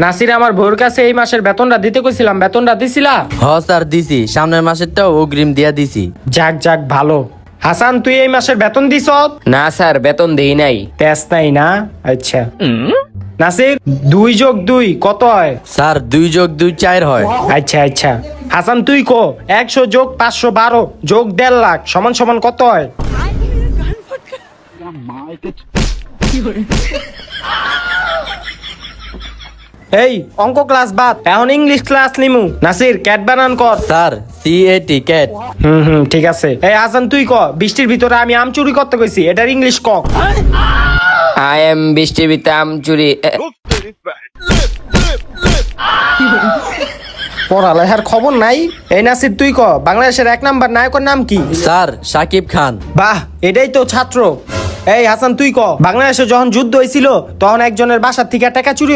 নাসির, আমার বউর কাছে এই মাসের বেতনটা দিতে কইছিলাম, বেতনটা দিছিলা? স্যার দিছি, সামনের মাসেরটাও অগ্রিম দিয়া দিছি। যাক যাক, ভালো। হাসান, তুই এই মাসের বেতন দিছ? না স্যার, বেতন দেই নাই। তেজ নাই না? আচ্ছা। নাসির, 2+2 কত হয়? স্যার 2+2 4 হয়। আচ্ছা আচ্ছা। হাসান, তুই কো 100 যোগ 512 যোগ 1.5 লাখ সমান সমান কত হয়? এই অঙ্ক ক্লাস বাদ, এখন ইংলিশ ক্লাস নিমু। নাসির, ক্যাট বানান কর। Sir CAT cat. ঠিক আছে। এই হাসান, তুই ক বৃষ্টির ভিতরে আমি আম চুরি করতে কইছি, এটার ইংলিশ ক। আই এম বৃষ্টির ভিতরে আম চুরি। পড়ালেখার খবর নাই। এই নাসির, তুই ক বাংলাদেশের 1 নাম্বার নায়কের নাম কি? স্যার শাকিব খান। বাহ, এটাই তো ছাত্র। এই হাসান, তুই ক বাংলাদেশে যখন যুদ্ধ হয়েছিল তখন একজনের বাসার থেকে টাকা চুরি